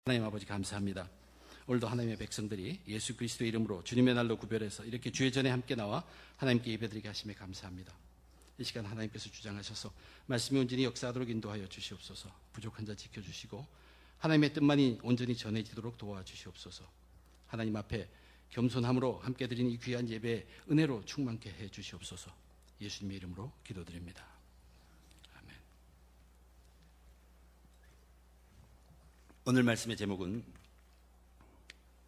하나님 아버지 감사합니다. 오늘도 하나님의 백성들이 예수 그리스도의 이름으로 주님의 날로 구별해서 이렇게 주의 전에 함께 나와 하나님께 예배드리게 하심에 감사합니다. 이 시간 하나님께서 주장하셔서 말씀이 온전히 역사하도록 인도하여 주시옵소서. 부족한 자 지켜주시고 하나님의 뜻만이 온전히 전해지도록 도와주시옵소서. 하나님 앞에 겸손함으로 함께 드리는 이 귀한 예배에 은혜로 충만케 해 주시옵소서. 예수님의 이름으로 기도드립니다. 아멘. 오늘 말씀의 제목은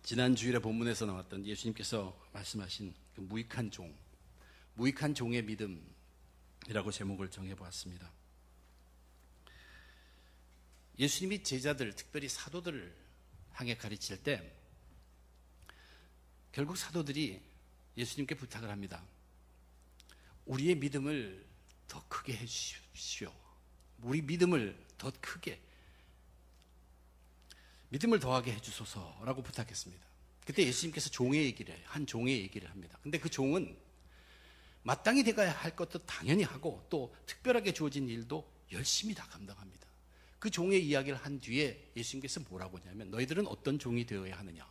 지난 주일에 본문에서 나왔던 예수님께서 말씀하신 그 무익한 종, 무익한 종의 믿음이라고 제목을 정해보았습니다. 예수님이 제자들, 특별히 사도들을 향해 가르칠 때 결국 사도들이 예수님께 부탁을 합니다. 우리의 믿음을 더 크게 해주십시오. 우리 믿음을 더 크게, 믿음을 더하게 해주소서라고 부탁했습니다. 그때 예수님께서 종의 얘기를 해요. 한 종의 얘기를 합니다. 근데 그 종은 마땅히 돼가야 할 것도 당연히 하고 또 특별하게 주어진 일도 열심히 다 감당합니다. 그 종의 이야기를 한 뒤에 예수님께서 뭐라고 하냐면 너희들은 어떤 종이 되어야 하느냐.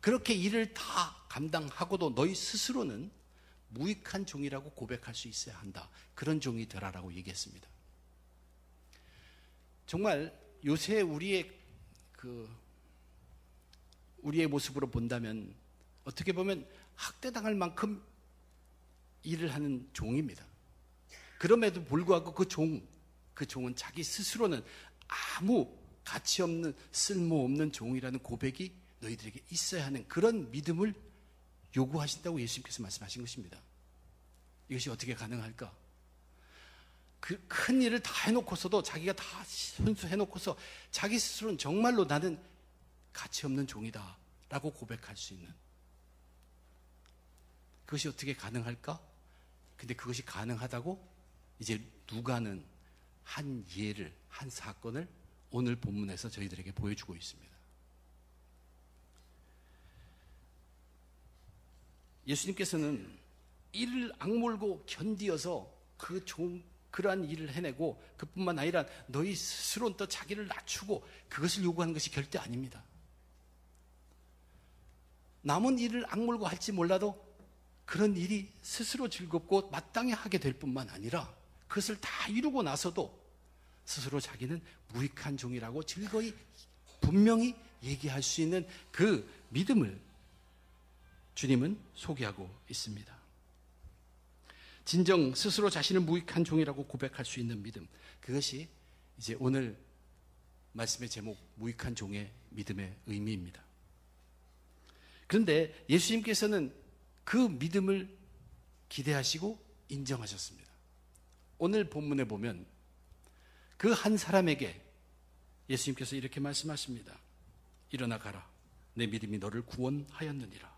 그렇게 일을 다 감당하고도 너희 스스로는 무익한 종이라고 고백할 수 있어야 한다. 그런 종이 되라라고 얘기했습니다. 정말 요새 우리의 모습으로 본다면 어떻게 보면 학대당할 만큼 일을 하는 종입니다. 그럼에도 불구하고 그 종은 자기 스스로는 아무 가치 없는 쓸모없는 종이라는 고백이 너희들에게 있어야 하는 그런 믿음을 요구하신다고 예수님께서 말씀하신 것입니다. 이것이 어떻게 가능할까? 그 큰 일을 다 해놓고서도 자기가 다 순수해놓고서 자기 스스로는 정말로 나는 가치 없는 종이다 라고 고백할 수 있는 그것이 어떻게 가능할까? 근데 그것이 가능하다고 이제 누가는 한 예를, 한 사건을 오늘 본문에서 저희들에게 보여주고 있습니다. 예수님께서는 이를 악물고 견디어서 그러한 일을 해내고 그뿐만 아니라 너희 스스로는 또 자기를 낮추고 그것을 요구하는 것이 절대 아닙니다. 남은 일을 악물고 할지 몰라도 그런 일이 스스로 즐겁고 마땅히 하게 될 뿐만 아니라 그것을 다 이루고 나서도 스스로 자기는 무익한 종이라고 즐거이 분명히 얘기할 수 있는 그 믿음을 주님은 소개하고 있습니다. 진정 스스로 자신을 무익한 종이라고 고백할 수 있는 믿음, 그것이 이제 오늘 말씀의 제목 무익한 종의 믿음의 의미입니다. 그런데 예수님께서는 그 믿음을 기대하시고 인정하셨습니다. 오늘 본문에 보면 그 한 사람에게 예수님께서 이렇게 말씀하십니다. 일어나 가라. 내 믿음이 너를 구원하였느니라.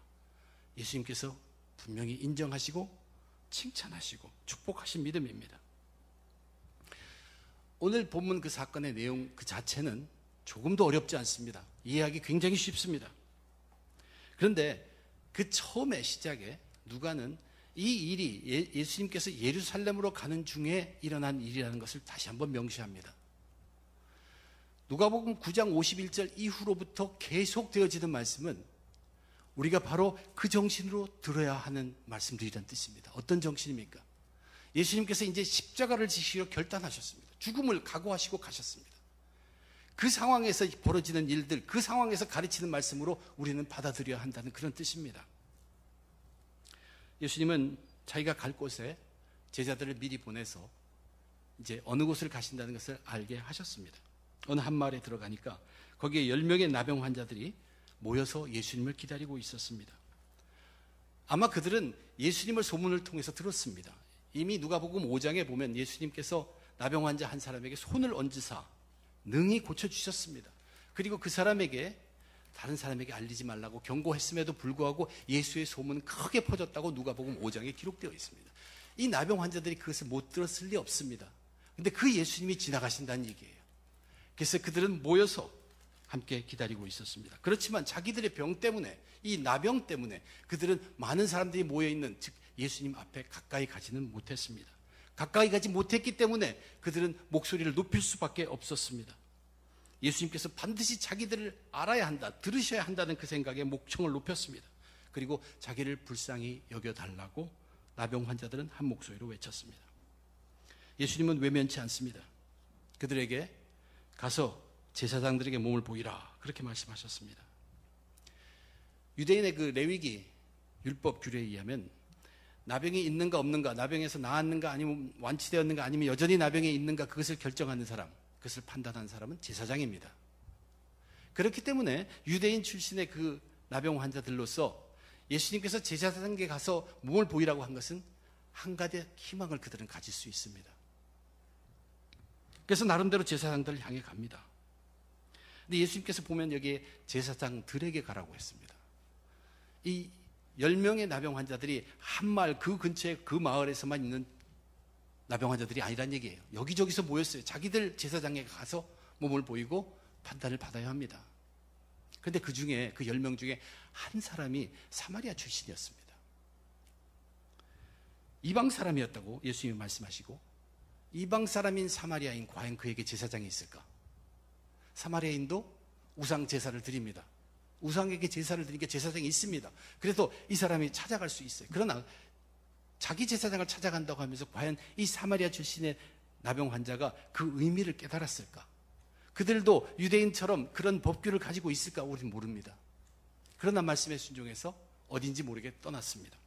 예수님께서 분명히 인정하시고 칭찬하시고 축복하신 믿음입니다. 오늘 본문 그 사건의 내용 그 자체는 조금도 어렵지 않습니다. 이해하기 굉장히 쉽습니다. 그런데 그 처음에 시작에 누가는 이 일이 예수님께서 예루살렘으로 가는 중에 일어난 일이라는 것을 다시 한번 명시합니다. 누가복음 9장 51절 이후로부터 계속 되어지는 말씀은 우리가 바로 그 정신으로 들어야 하는 말씀들이란 뜻입니다. 어떤 정신입니까? 예수님께서 이제 십자가를 지시기로 결단하셨습니다. 죽음을 각오하시고 가셨습니다. 그 상황에서 벌어지는 일들, 그 상황에서 가르치는 말씀으로 우리는 받아들여야 한다는 그런 뜻입니다. 예수님은 자기가 갈 곳에 제자들을 미리 보내서 이제 어느 곳을 가신다는 것을 알게 하셨습니다. 어느 한 마을에 들어가니까 거기에 10명의 나병 환자들이 모여서 예수님을 기다리고 있었습니다. 아마 그들은 예수님을 소문을 통해서 들었습니다. 이미 누가복음 5장에 보면 예수님께서 나병 환자 한 사람에게 손을 얹으사 능히 고쳐주셨습니다. 그리고 그 사람에게 다른 사람에게 알리지 말라고 경고했음에도 불구하고 예수의 소문은 크게 퍼졌다고 누가복음 5장에 기록되어 있습니다. 이 나병 환자들이 그것을 못 들었을 리 없습니다. 그런데 그 예수님이 지나가신다는 얘기예요. 그래서 그들은 모여서 함께 기다리고 있었습니다. 그렇지만 자기들의 병 때문에, 이 나병 때문에 그들은 많은 사람들이 모여있는, 즉 예수님 앞에 가까이 가지는 못했습니다. 가까이 가지 못했기 때문에 그들은 목소리를 높일 수밖에 없었습니다. 예수님께서 반드시 자기들을 알아야 한다, 들으셔야 한다는 그 생각에 목청을 높였습니다. 그리고 자기를 불쌍히 여겨달라고 나병 환자들은 한 목소리로 외쳤습니다. 예수님은 외면치 않습니다. 그들에게 가서 제사장들에게 몸을 보이라, 그렇게 말씀하셨습니다. 유대인의 그 레위기 율법 규례에 의하면 나병이 있는가 없는가, 나병에서 나았는가 아니면 완치되었는가 아니면 여전히 나병에 있는가, 그것을 결정하는 사람, 그것을 판단하는 사람은 제사장입니다. 그렇기 때문에 유대인 출신의 그 나병 환자들로서 예수님께서 제사장에게 가서 몸을 보이라고 한 것은 한 가지 희망을 그들은 가질 수 있습니다. 그래서 나름대로 제사장들을 향해 갑니다. 근데 예수님께서 보면 여기에 제사장들에게 가라고 했습니다. 이 10명의 나병 환자들이 한 마을, 그 근처에 그 마을에서만 있는 나병 환자들이 아니란 얘기예요. 여기저기서 모였어요. 자기들 제사장에게 가서 몸을 보이고 판단을 받아야 합니다. 그런데 그 중에, 그 10명 중에 한 사람이 사마리아 출신이었습니다. 이방 사람이었다고 예수님이 말씀하시고, 이방 사람인 사마리아인, 과연 그에게 제사장이 있을까? 사마리아인도 우상 제사를 드립니다. 우상에게 제사를 드리니까 제사장이 있습니다. 그래서 이 사람이 찾아갈 수 있어요. 그러나 자기 제사장을 찾아간다고 하면서 과연 이 사마리아 출신의 나병 환자가 그 의미를 깨달았을까? 그들도 유대인처럼 그런 법규를 가지고 있을까? 우리는 모릅니다. 그러나 말씀에 순종해서 어딘지 모르게 떠났습니다.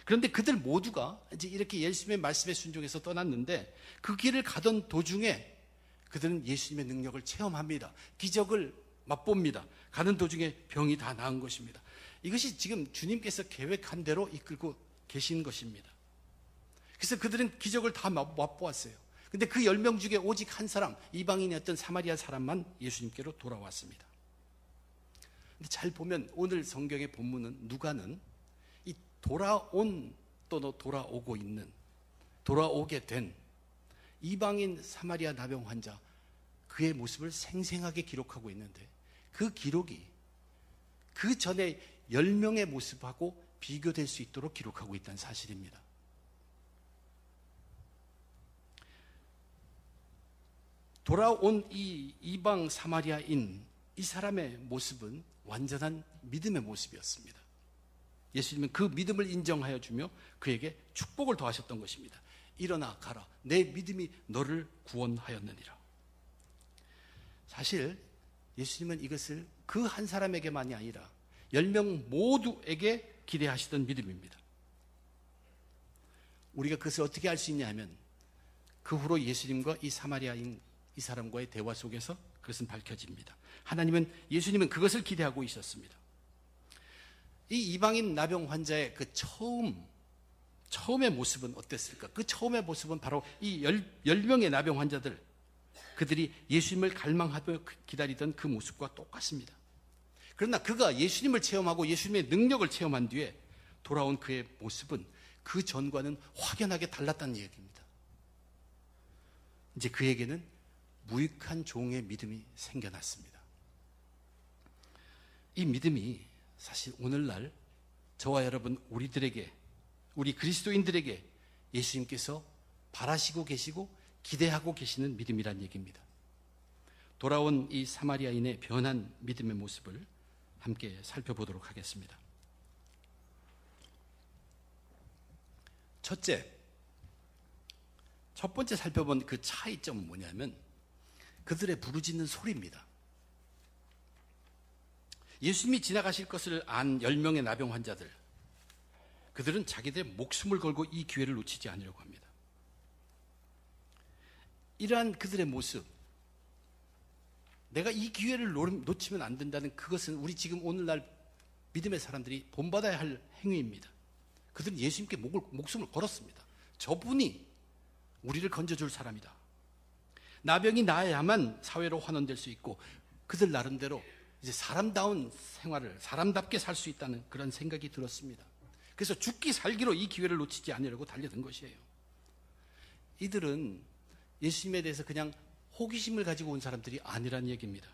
그런데 그들 모두가 이제 이렇게 예수님의 말씀에 순종해서 떠났는데, 그 길을 가던 도중에 그들은 예수님의 능력을 체험합니다. 기적을 맛봅니다. 가는 도중에 병이 다 나은 것입니다. 이것이 지금 주님께서 계획한 대로 이끌고 계신 것입니다. 그래서 그들은 기적을 다 맛보았어요. 근데 그 10명 중에 오직 한 사람, 이방인이었던 사마리아 사람만 예수님께로 돌아왔습니다. 근데 잘 보면 오늘 성경의 본문은 누가는 이 돌아온 또는 돌아오고 있는, 돌아오게 된 이방인 사마리아 나병 환자, 그의 모습을 생생하게 기록하고 있는데, 그 기록이 그 전에 10명의 모습하고 비교될 수 있도록 기록하고 있다는 사실입니다. 돌아온 이 이방 사마리아인 이 사람의 모습은 완전한 믿음의 모습이었습니다. 예수님은 그 믿음을 인정하여 주며 그에게 축복을 더하셨던 것입니다. 일어나 가라, 내 믿음이 너를 구원하였느니라. 사실 예수님은 이것을 그 한 사람에게만이 아니라 10명 모두에게 기대하시던 믿음입니다. 우리가 그것을 어떻게 알 수 있냐 하면, 그 후로 예수님과 이 사마리아인 이 사람과의 대화 속에서 그것은 밝혀집니다. 예수님은 그것을 기대하고 있었습니다. 이 이방인 나병 환자의 그 처음의 모습은 어땠을까? 그 처음의 모습은 바로 이 10명의 나병 환자들, 그들이 예수님을 갈망하며 기다리던 그 모습과 똑같습니다. 그러나 그가 예수님을 체험하고 예수님의 능력을 체험한 뒤에 돌아온 그의 모습은 그 전과는 확연하게 달랐다는 얘기입니다. 이제 그에게는 무익한 종의 믿음이 생겨났습니다. 이 믿음이 사실 오늘날 저와 여러분, 우리 그리스도인들에게 예수님께서 바라시고 계시고 기대하고 계시는 믿음이란 얘기입니다. 돌아온 이 사마리아인의 변한 믿음의 모습을 함께 살펴보도록 하겠습니다. 첫 번째 살펴본 그 차이점은 뭐냐면 그들의 부르짖는 소리입니다. 예수님이 지나가실 것을 안 10명의 나병 환자들, 그들은 자기들의 목숨을 걸고 이 기회를 놓치지 않으려고 합니다. 이러한 그들의 모습, 내가 이 기회를 놓치면 안 된다는 그것은 우리 지금 오늘날 믿음의 사람들이 본받아야 할 행위입니다. 그들은 예수님께 목숨을 걸었습니다. 저분이 우리를 건져줄 사람이다. 나병이 나야만 사회로 환원될 수 있고, 그들 나름대로 이제 사람다운 생활을, 사람답게 살 수 있다는 그런 생각이 들었습니다. 그래서 죽기 살기로 이 기회를 놓치지 않으려고 달려든 것이에요. 이들은 예수님에 대해서 그냥 호기심을 가지고 온 사람들이 아니란 얘기입니다.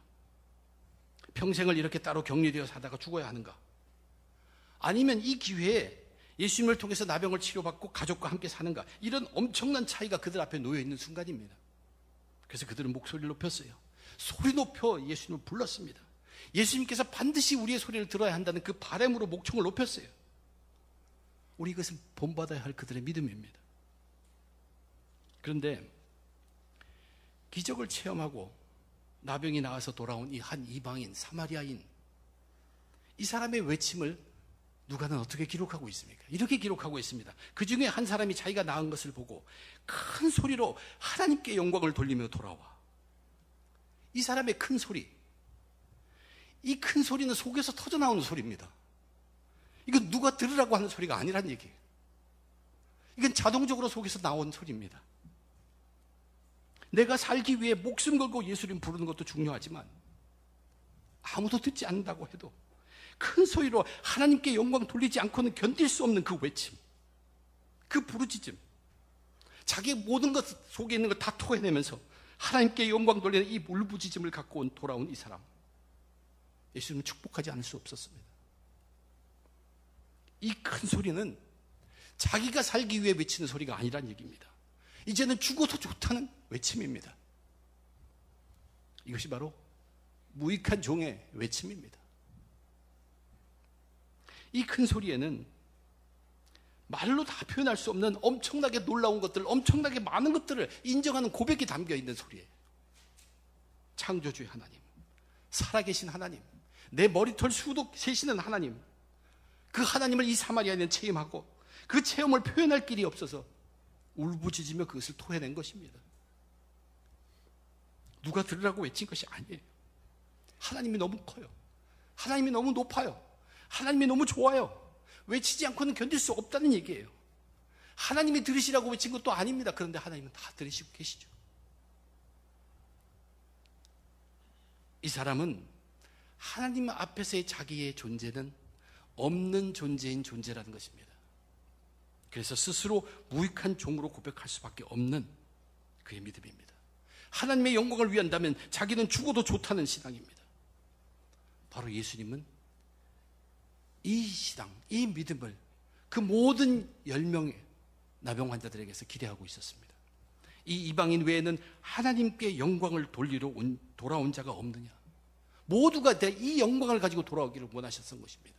평생을 이렇게 따로 격리되어 사다가 죽어야 하는가? 아니면 이 기회에 예수님을 통해서 나병을 치료받고 가족과 함께 사는가? 이런 엄청난 차이가 그들 앞에 놓여 있는 순간입니다. 그래서 그들은 목소리를 높였어요. 소리 높여 예수님을 불렀습니다. 예수님께서 반드시 우리의 소리를 들어야 한다는 그 바람으로 목청을 높였어요. 우리 이것은 본받아야 할 그들의 믿음입니다. 그런데 기적을 체험하고 나병이 나와서 돌아온 이 한 이방인 사마리아인, 이 사람의 외침을 누가는 어떻게 기록하고 있습니까? 이렇게 기록하고 있습니다. 그 중에 한 사람이 자기가 나은 것을 보고 큰 소리로 하나님께 영광을 돌리며 돌아와. 이 사람의 큰 소리, 이 큰 소리는 속에서 터져나오는 소리입니다. 이건 누가 들으라고 하는 소리가 아니란 얘기예요. 이건 자동적으로 속에서 나온 소리입니다. 내가 살기 위해 목숨 걸고 예수님 부르는 것도 중요하지만 아무도 듣지 않는다고 해도 큰 소리로 하나님께 영광 돌리지 않고는 견딜 수 없는 그 외침, 그 부르짖음, 자기 모든 것 속에 있는 걸 다 토해내면서 하나님께 영광 돌리는 이 울부짖음을 갖고 돌아온 이 사람, 예수님은 축복하지 않을 수 없었습니다. 이 큰 소리는 자기가 살기 위해 외치는 소리가 아니란 얘기입니다. 이제는 죽어도 좋다는 외침입니다. 이것이 바로 무익한 종의 외침입니다. 이 큰 소리에는 말로 다 표현할 수 없는 엄청나게 놀라운 것들, 엄청나게 많은 것들을 인정하는 고백이 담겨 있는 소리예요. 창조주의 하나님, 살아계신 하나님, 내 머리털 수도 세시는 하나님, 그 하나님을 이 사마리아인은 체험하고 그 체험을 표현할 길이 없어서 울부짖으며 그것을 토해낸 것입니다. 누가 들으라고 외친 것이 아니에요. 하나님이 너무 커요. 하나님이 너무 높아요. 하나님이 너무 좋아요. 외치지 않고는 견딜 수 없다는 얘기예요. 하나님이 들으시라고 외친 것도 아닙니다. 그런데 하나님은 다 들으시고 계시죠. 이 사람은 하나님 앞에서의 자기의 존재는 없는 존재인 존재라는 것입니다. 그래서 스스로 무익한 종으로 고백할 수밖에 없는 그의 믿음입니다. 하나님의 영광을 위한다면 자기는 죽어도 좋다는 신앙입니다. 바로 예수님은 이 신앙, 이 믿음을 그 모든 10명의 나병 환자들에게서 기대하고 있었습니다. 이 이방인 외에는 하나님께 영광을 돌리러 돌아온 자가 없느냐. 모두가 이 영광을 가지고 돌아오기를 원하셨던 것입니다.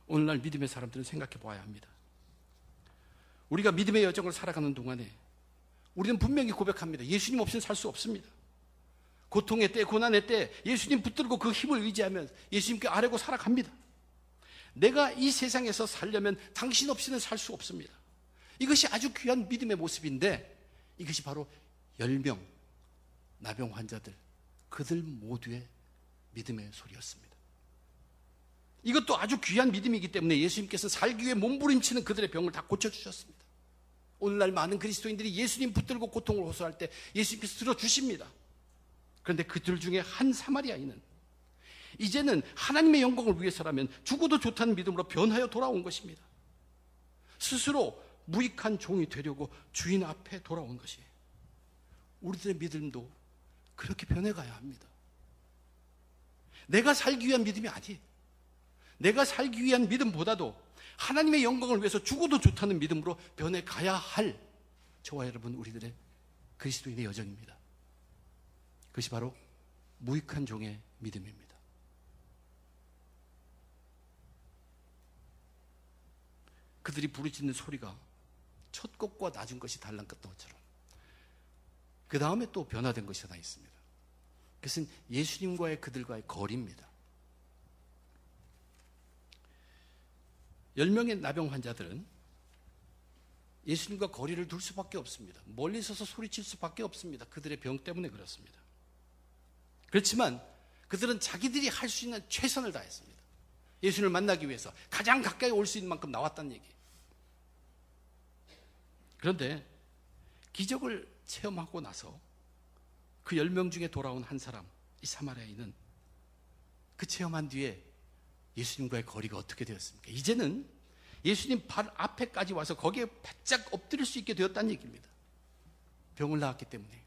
오늘날 믿음의 사람들은 생각해 봐야 합니다. 우리가 믿음의 여정을 살아가는 동안에 우리는 분명히 고백합니다. 예수님 없이는 살 수 없습니다. 고통의 때, 고난의 때 예수님 붙들고 그 힘을 의지하면 예수님께 아뢰고 살아갑니다. 내가 이 세상에서 살려면 당신 없이는 살 수 없습니다. 이것이 아주 귀한 믿음의 모습인데 이것이 바로 10명 나병 환자들, 그들 모두의 믿음의 소리였습니다. 이것도 아주 귀한 믿음이기 때문에 예수님께서 살기 위해 몸부림치는 그들의 병을 다 고쳐주셨습니다. 오늘날 많은 그리스도인들이 예수님 붙들고 고통을 호소할 때 예수님께서 들어주십니다. 그런데 그들 중에 한 사마리아인은 이제는 하나님의 영광을 위해서라면 죽어도 좋다는 믿음으로 변하여 돌아온 것입니다. 스스로 무익한 종이 되려고 주인 앞에 돌아온 것이에요. 우리들의 믿음도 그렇게 변해가야 합니다. 내가 살기 위한 믿음이 아니에요. 내가 살기 위한 믿음보다도 하나님의 영광을 위해서 죽어도 좋다는 믿음으로 변해가야 할 저와 여러분 우리들의 그리스도인의 여정입니다. 그것이 바로 무익한 종의 믿음입니다. 그들이 부르짖는 소리가 첫 곡과 낮은 것이 달란 것처럼 그 다음에 또 변화된 것이 하나 있습니다. 그것은 예수님과의 그들과의 거리입니다. 10명의 나병 환자들은 예수님과 거리를 둘 수밖에 없습니다. 멀리 서서 소리칠 수밖에 없습니다. 그들의 병 때문에 그렇습니다. 그렇지만 그들은 자기들이 할 수 있는 최선을 다했습니다. 예수님을 만나기 위해서 가장 가까이 올 수 있는 만큼 나왔다는 얘기예요. 그런데 기적을 체험하고 나서 그 10명 중에 돌아온 한 사람, 이 사마리아인은 그 체험한 뒤에 예수님과의 거리가 어떻게 되었습니까? 이제는 예수님 발 앞에까지 와서 거기에 바짝 엎드릴 수 있게 되었다는 얘기입니다. 병을 나았기 때문에.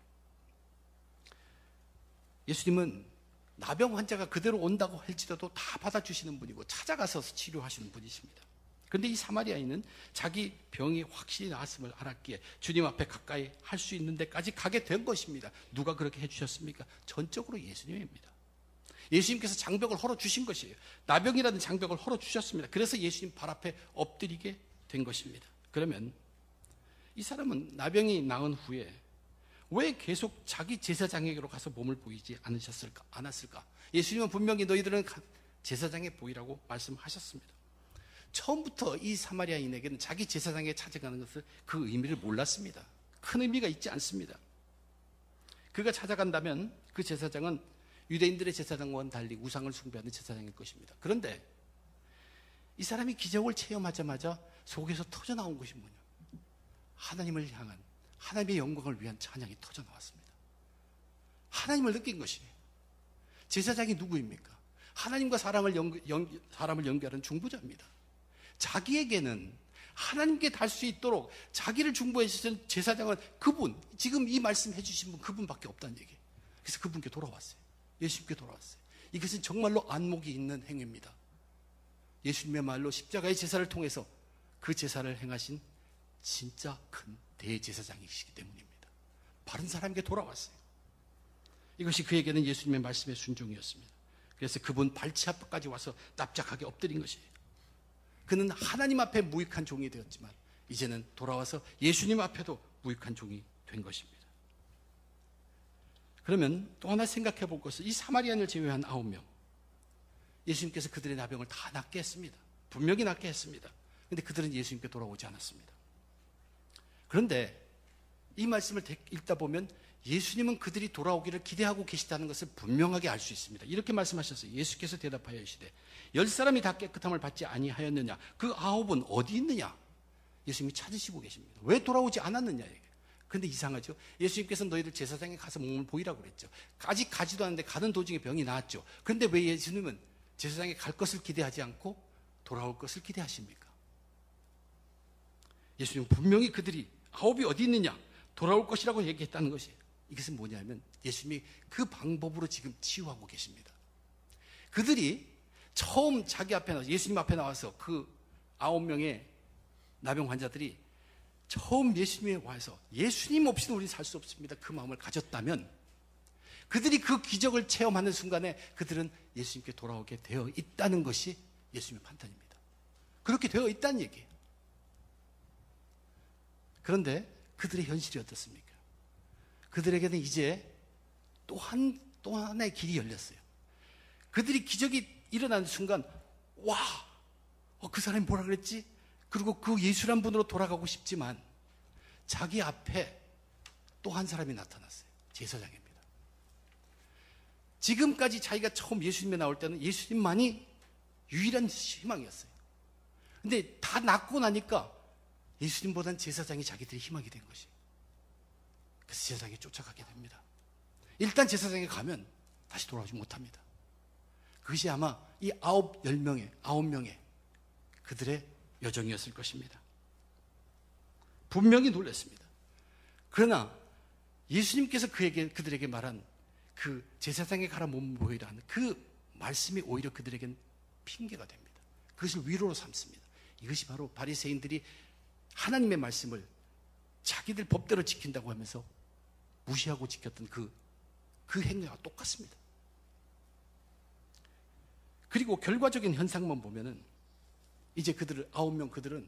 예수님은 나병 환자가 그대로 온다고 할지라도 다 받아주시는 분이고 찾아가서 치료하시는 분이십니다. 그런데 이 사마리아인은 자기 병이 확실히 나았음을 알았기에 주님 앞에 가까이 할 수 있는 데까지 가게 된 것입니다. 누가 그렇게 해주셨습니까? 전적으로 예수님입니다. 예수님께서 장벽을 헐어주신 것이에요. 나병이라는 장벽을 헐어주셨습니다. 그래서 예수님 발 앞에 엎드리게 된 것입니다. 그러면 이 사람은 나병이 나은 후에 왜 계속 자기 제사장에게로 가서 몸을 보이지 않았을까? 예수님은 분명히 너희들은 제사장에 보이라고 말씀하셨습니다. 처음부터 이 사마리아인에게는 자기 제사장에 찾아가는 것을 그 의미를 몰랐습니다. 큰 의미가 있지 않습니다. 그가 찾아간다면 그 제사장은 유대인들의 제사장과는 달리 우상을 숭배하는 제사장일 것입니다. 그런데 이 사람이 기적을 체험하자마자 속에서 터져나온 것이 뭐냐? 하나님을 향한, 하나님의 영광을 위한 찬양이 터져나왔습니다. 하나님을 느낀 것이에요. 제사장이 누구입니까? 하나님과 사람을 연결하는 중보자입니다. 자기에게는 하나님께 달 수 있도록 자기를 중보해 주신 제사장은 그분, 지금 이 말씀 해주신 분 그분밖에 없다는 얘기예요. 그래서 그분께 돌아왔어요. 예수님께 돌아왔어요. 이것은 정말로 안목이 있는 행위입니다. 예수님의 말로 십자가의 제사를 통해서 그 제사를 행하신 진짜 큰 대제사장이시기 때문입니다. 바른 사람에게 돌아왔어요. 이것이 그에게는 예수님의 말씀의 순종이었습니다. 그래서 그분 발치 앞까지 와서 납작하게 엎드린 것이에요. 그는 하나님 앞에 무익한 종이 되었지만 이제는 돌아와서 예수님 앞에도 무익한 종이 된 것입니다. 그러면 또 하나 생각해 볼 것은 이 사마리아인을 제외한 9명, 예수님께서 그들의 나병을 다 낫게 했습니다. 분명히 낫게 했습니다. 그런데 그들은 예수님께 돌아오지 않았습니다. 그런데 이 말씀을 읽다 보면 예수님은 그들이 돌아오기를 기대하고 계시다는 것을 분명하게 알 수 있습니다. 이렇게 말씀하셨어요. 예수께서 대답하여 이르시되 10사람이 다 깨끗함을 받지 아니하였느냐? 그 9은 어디 있느냐? 예수님이 찾으시고 계십니다. 왜 돌아오지 않았느냐? 그런데 이상하죠. 예수님께서 너희들 제사장에 가서 몸을 보이라고 그랬죠. 아직 가지도 않았는데 가는 도중에 병이 나았죠. 그런데 왜 예수님은 제사장에 갈 것을 기대하지 않고 돌아올 것을 기대하십니까? 예수님은 분명히 그들이 9이 어디 있느냐? 돌아올 것이라고 얘기했다는 것이에요. 이것은 뭐냐면 예수님이 그 방법으로 지금 치유하고 계십니다. 그들이 처음 자기 앞에 나와서 예수님 앞에 나와서 그 9명의 나병 환자들이 처음 예수님에 와서 예수님 없이는 우리는 살 수 없습니다. 그 마음을 가졌다면 그들이 그 기적을 체험하는 순간에 그들은 예수님께 돌아오게 되어 있다는 것이 예수님의 판단입니다. 그렇게 되어 있다는 얘기예요. 그런데 그들의 현실이 어떻습니까? 그들에게는 이제 또 하나의 길이 열렸어요. 그들이 기적이 일어나는 순간 와, 그 사람이 뭐라 그랬지? 그리고 그 예수란 분으로 돌아가고 싶지만 자기 앞에 또 한 사람이 나타났어요. 제사장입니다. 지금까지 자기가 처음 예수님에 나올 때는 예수님만이 유일한 희망이었어요. 근데 다 낫고 나니까 예수님보다는 제사장이 자기들의 희망이 된 것이에요. 그래서 제사장에 쫓아가게 됩니다. 일단 제사장에 가면 다시 돌아오지 못합니다. 그것이 아마 이 9명의 그들의 여정이었을 것입니다. 분명히 놀랐습니다. 그러나 예수님께서 그들에게 말한 그 제사장에 가라 몸을 보이라는 그 말씀이 오히려 그들에겐 핑계가 됩니다. 그것을 위로로 삼습니다. 이것이 바로 바리새인들이 하나님의 말씀을 자기들 법대로 지킨다고 하면서 무시하고 지켰던 그 행위와 똑같습니다. 그리고 결과적인 현상만 보면은 이제 9명 그들은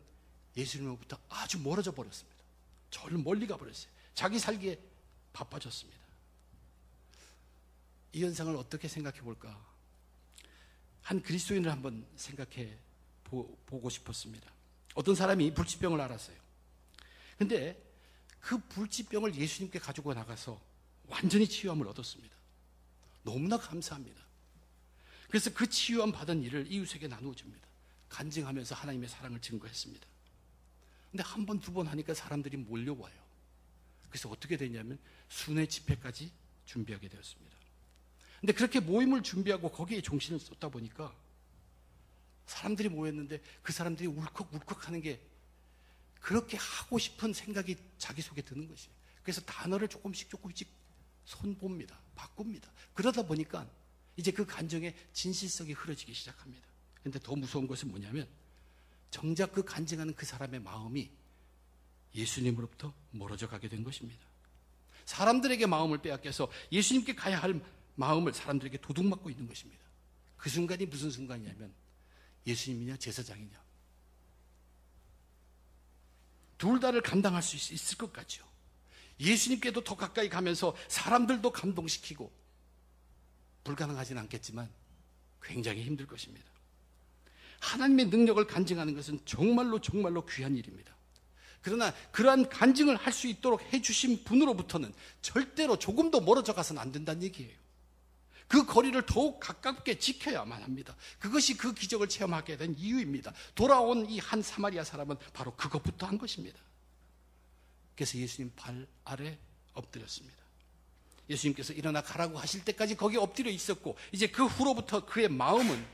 예수님으로부터 아주 멀어져 버렸습니다. 저를 멀리 가버렸어요. 자기 살기에 바빠졌습니다. 이 현상을 어떻게 생각해 볼까? 한 그리스도인을 한번 생각해 보고 싶었습니다. 어떤 사람이 불치병을 앓았어요. 근데 그 불치병을 예수님께 가지고 나가서 완전히 치유함을 얻었습니다. 너무나 감사합니다. 그래서 그 치유함 받은 일을 이웃에게 나누어 줍니다. 간증하면서 하나님의 사랑을 증거했습니다. 근데 한 번, 두 번 하니까 사람들이 몰려와요. 그래서 어떻게 되냐면 순회 집회까지 준비하게 되었습니다. 근데 그렇게 모임을 준비하고 거기에 정신을 쏟다 보니까 사람들이 모였는데 그 사람들이 울컥울컥 하는 게 그렇게 하고 싶은 생각이 자기 속에 드는 것이에요. 그래서 단어를 조금씩 손봅니다. 바꿉니다. 그러다 보니까 이제 그 간정의 진실성이 흐려지기 시작합니다. 그런데 더 무서운 것은 뭐냐면 정작 그 간증하는 그 사람의 마음이 예수님으로부터 멀어져 가게 된 것입니다. 사람들에게 마음을 빼앗겨서 예수님께 가야 할 마음을 사람들에게 도둑맞고 있는 것입니다. 그 순간이 무슨 순간이냐면 예수님이냐 제사장이냐, 둘 다를 감당할 수 있을 것 같죠. 예수님께도 더 가까이 가면서 사람들도 감동시키고, 불가능하진 않겠지만 굉장히 힘들 것입니다. 하나님의 능력을 간증하는 것은 정말로 정말로 귀한 일입니다. 그러나 그러한 간증을 할 수 있도록 해주신 분으로부터는 절대로 조금도 멀어져 가서는 안 된다는 얘기예요. 그 거리를 더욱 가깝게 지켜야만 합니다. 그것이 그 기적을 체험하게 된 이유입니다. 돌아온 이 한 사마리아 사람은 바로 그것부터 한 것입니다. 그래서 예수님 발 아래 엎드렸습니다. 예수님께서 일어나 가라고 하실 때까지 거기에 엎드려 있었고, 이제 그 후로부터 그의 마음은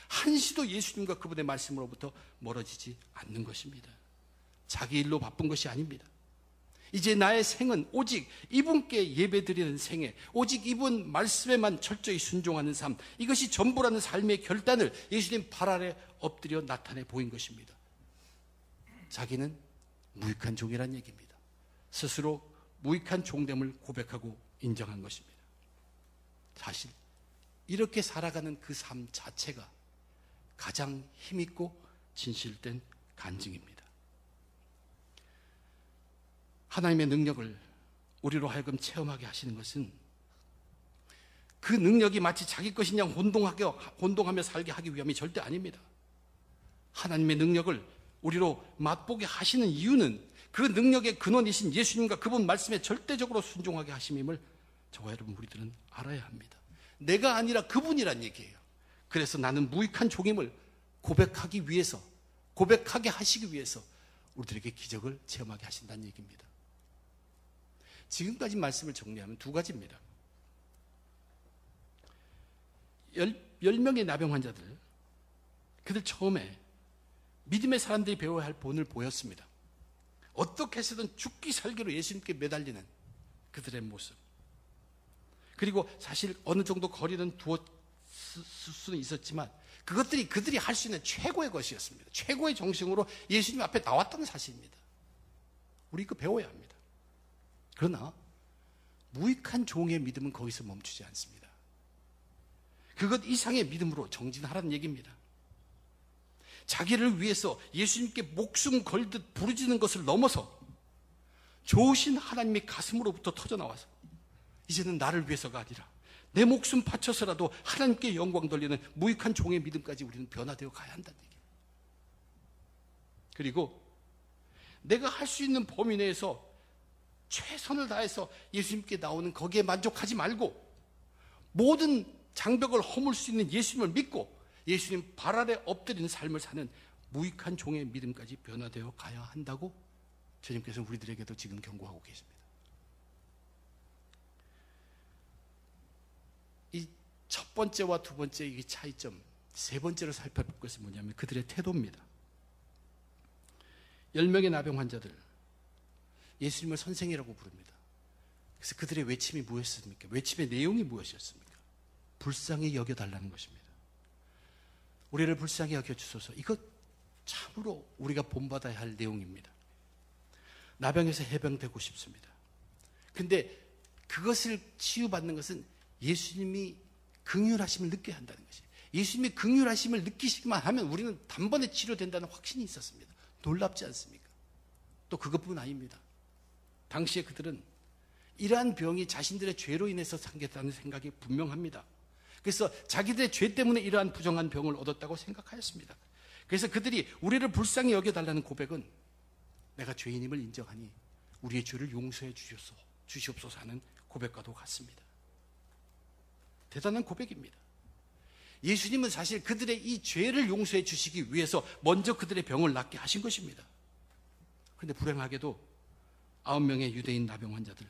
한시도 예수님과 그분의 말씀으로부터 멀어지지 않는 것입니다. 자기 일로 바쁜 것이 아닙니다. 이제 나의 생은 오직 이분께 예배드리는 생애, 오직 이분 말씀에만 철저히 순종하는 삶, 이것이 전부라는 삶의 결단을 예수님 발 아래 엎드려 나타내 보인 것입니다. 자기는 무익한 종이란 얘기입니다. 스스로 무익한 종됨을 고백하고 인정한 것입니다. 사실 이렇게 살아가는 그 삶 자체가 가장 힘있고 진실된 간증입니다. 하나님의 능력을 우리로 하여금 체험하게 하시는 것은 그 능력이 마치 자기 것이냐 혼동하며 살게 하기 위함이 절대 아닙니다. 하나님의 능력을 우리로 맛보게 하시는 이유는 그 능력의 근원이신 예수님과 그분 말씀에 절대적으로 순종하게 하심임을 저와 여러분 우리들은 알아야 합니다. 내가 아니라 그분이란 얘기예요. 그래서 나는 무익한 종임을 고백하기 위해서, 고백하게 하시기 위해서 우리들에게 기적을 체험하게 하신다는 얘기입니다. 지금까지 말씀을 정리하면 두 가지입니다. 10명의 나병 환자들, 그들 처음에 믿음의 사람들이 배워야 할 본을 보였습니다. 어떻게 해서든 죽기 살기로 예수님께 매달리는 그들의 모습, 그리고 사실 어느 정도 거리는 두었을 수는 있었지만 그것들이 그들이 할 수 있는 최고의 것이었습니다. 최고의 정신으로 예수님 앞에 나왔다는 사실입니다. 우리 이거 배워야 합니다. 그러나 무익한 종의 믿음은 거기서 멈추지 않습니다. 그것 이상의 믿음으로 정진하라는 얘기입니다. 자기를 위해서 예수님께 목숨 걸듯 부르짖는 것을 넘어서 좋으신 하나님의 가슴으로부터 터져나와서 이제는 나를 위해서가 아니라 내 목숨 바쳐서라도 하나님께 영광 돌리는 무익한 종의 믿음까지 우리는 변화되어 가야 한다는 얘기입니다. 그리고 내가 할 수 있는 범위 내에서 최선을 다해서 예수님께 나오는 거기에 만족하지 말고 모든 장벽을 허물 수 있는 예수님을 믿고 예수님 발 아래 엎드리는 삶을 사는 무익한 종의 믿음까지 변화되어 가야 한다고 주님께서는 우리들에게도 지금 경고하고 계십니다. 이 첫 번째와 두 번째 이 차이점, 세 번째로 살펴볼 것은 뭐냐면 그들의 태도입니다. 10명의 나병 환자들, 예수님을 선생이라고 부릅니다. 그래서 그들의 외침이 무엇이었습니까? 외침의 내용이 무엇이었습니까? 불쌍히 여겨달라는 것입니다. 우리를 불쌍히 여겨주소서. 이것 참으로 우리가 본받아야 할 내용입니다. 나병에서 해병되고 싶습니다. 근데 그것을 치유받는 것은 예수님이 긍휼하심을 느껴야 한다는 것이에요. 예수님이 긍휼하심을 느끼시기만 하면 우리는 단번에 치료된다는 확신이 있었습니다. 놀랍지 않습니까? 또 그것뿐 아닙니다. 당시에 그들은 이러한 병이 자신들의 죄로 인해서 생겼다는 생각이 분명합니다. 그래서 자기들의 죄 때문에 이러한 부정한 병을 얻었다고 생각하였습니다. 그래서 그들이 우리를 불쌍히 여겨달라는 고백은 내가 죄인임을 인정하니 우리의 죄를 용서해 주시옵소서 하는 고백과도 같습니다. 대단한 고백입니다. 예수님은 사실 그들의 이 죄를 용서해 주시기 위해서 먼저 그들의 병을 낫게 하신 것입니다. 그런데 불행하게도 9명의 유대인 나병 환자들,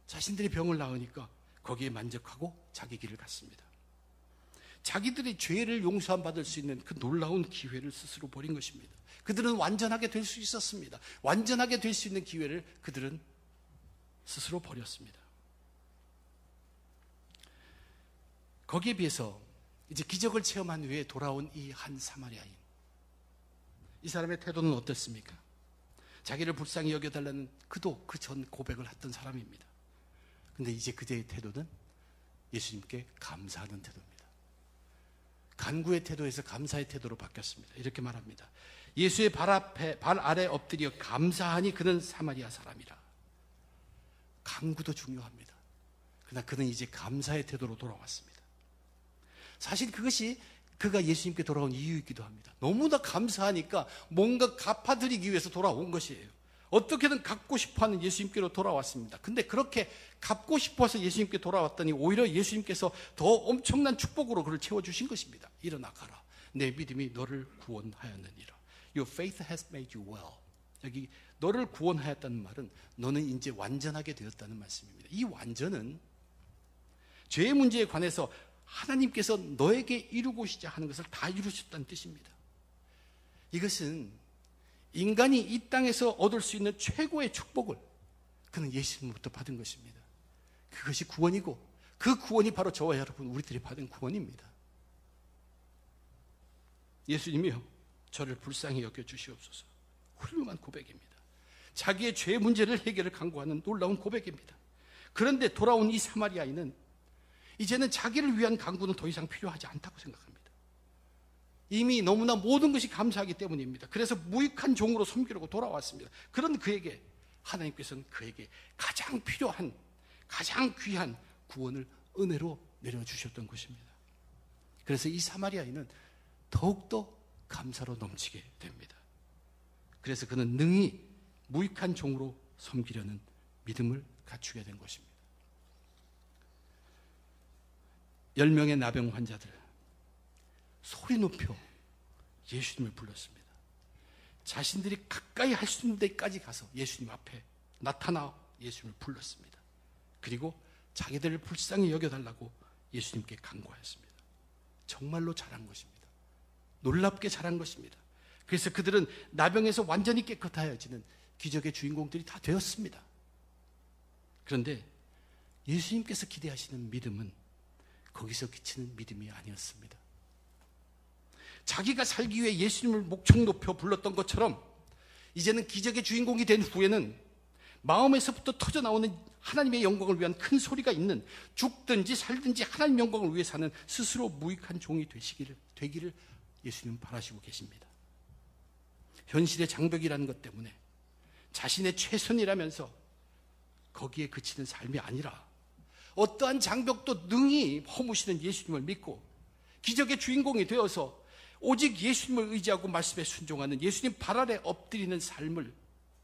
자신들이 병을 나으니까 거기에 만족하고 자기 길을 갔습니다. 자기들의 죄를 용서함 받을 수 있는 그 놀라운 기회를 스스로 버린 것입니다. 그들은 완전하게 될 수 있었습니다. 완전하게 될 수 있는 기회를 그들은 스스로 버렸습니다. 거기에 비해서 이제 기적을 체험한 후에 돌아온 이 한 사마리아인, 이 사람의 태도는 어떻습니까? 자기를 불쌍히 여겨달라는 그도 그 전 고백을 했던 사람입니다. 근데 이제 그대의 태도는 예수님께 감사하는 태도입니다. 간구의 태도에서 감사의 태도로 바뀌었습니다. 이렇게 말합니다. 예수의 발 아래 엎드려 감사하니 그는 사마리아 사람이라. 간구도 중요합니다. 그러나 그는 이제 감사의 태도로 돌아왔습니다. 사실 그것이 그가 예수님께 돌아온 이유이기도 합니다. 너무나 감사하니까 뭔가 갚아드리기 위해서 돌아온 것이에요. 어떻게든 갚고 싶어하는 예수님께로 돌아왔습니다. 근데 그렇게 갚고 싶어서 예수님께 돌아왔더니 오히려 예수님께서 더 엄청난 축복으로 그를 채워주신 것입니다. 일어나 가라. 내 믿음이 너를 구원하였느니라. Your faith has made you well. 여기 너를 구원하였다는 말은 너는 이제 완전하게 되었다는 말씀입니다. 이 완전은 죄의 문제에 관해서 하나님께서 너에게 이루고자 하는 것을 다 이루셨다는 뜻입니다. 이것은 인간이 이 땅에서 얻을 수 있는 최고의 축복을 그는 예수님으로부터 받은 것입니다. 그것이 구원이고 그 구원이 바로 저와 여러분 우리들이 받은 구원입니다. 예수님이요 저를 불쌍히 여겨주시옵소서. 훌륭한 고백입니다. 자기의 죄 문제를 해결을 간구하는 놀라운 고백입니다. 그런데 돌아온 이 사마리아인은 이제는 자기를 위한 간구는 더 이상 필요하지 않다고 생각합니다. 이미 너무나 모든 것이 감사하기 때문입니다. 그래서 무익한 종으로 섬기려고 돌아왔습니다. 그런 그에게 하나님께서는 그에게 가장 필요한 가장 귀한 구원을 은혜로 내려주셨던 것입니다. 그래서 이 사마리아인은 더욱더 감사로 넘치게 됩니다. 그래서 그는 능히 무익한 종으로 섬기려는 믿음을 갖추게 된 것입니다. 10명의 나병 환자들 소리 높여 예수님을 불렀습니다. 자신들이 가까이 할 수 있는 데까지 가서 예수님 앞에 나타나 예수님을 불렀습니다. 그리고 자기들을 불쌍히 여겨달라고 예수님께 간구하였습니다. 정말로 잘한 것입니다. 놀랍게 잘한 것입니다. 그래서 그들은 나병에서 완전히 깨끗하여지는 기적의 주인공들이 다 되었습니다. 그런데 예수님께서 기대하시는 믿음은 거기서 그치는 믿음이 아니었습니다. 자기가 살기 위해 예수님을 목청 높여 불렀던 것처럼 이제는 기적의 주인공이 된 후에는 마음에서부터 터져나오는 하나님의 영광을 위한 큰 소리가 있는 죽든지 살든지 하나님 영광을 위해 사는 스스로 무익한 종이 되기를 예수님은 바라시고 계십니다. 현실의 장벽이라는 것 때문에 자신의 최선이라면서 거기에 그치는 삶이 아니라 어떠한 장벽도 능히 허무시는 예수님을 믿고 기적의 주인공이 되어서 오직 예수님을 의지하고 말씀에 순종하는 예수님 발 아래 엎드리는 삶을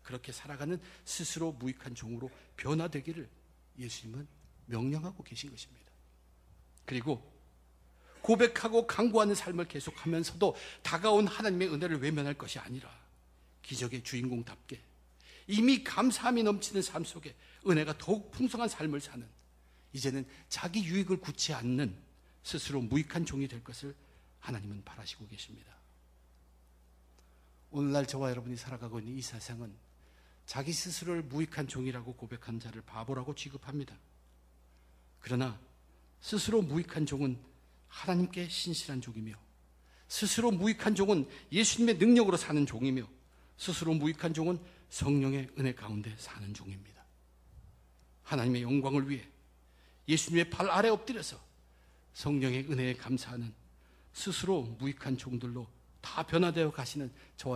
그렇게 살아가는 스스로 무익한 종으로 변화되기를 예수님은 명령하고 계신 것입니다. 그리고 고백하고 간구하는 삶을 계속하면서도 다가온 하나님의 은혜를 외면할 것이 아니라 기적의 주인공답게 이미 감사함이 넘치는 삶 속에 은혜가 더욱 풍성한 삶을 사는 이제는 자기 유익을 굳지 않는 스스로 무익한 종이 될 것을 하나님은 바라시고 계십니다. 오늘날 저와 여러분이 살아가고 있는 이 세상은 자기 스스로를 무익한 종이라고 고백한 자를 바보라고 취급합니다. 그러나 스스로 무익한 종은 하나님께 신실한 종이며 스스로 무익한 종은 예수님의 능력으로 사는 종이며 스스로 무익한 종은 성령의 은혜 가운데 사는 종입니다. 하나님의 영광을 위해 예수님의 발 아래 엎드려서 성령의 은혜에 감사하는 스스로 무익한 종들로 다 변화되어 가시는 저와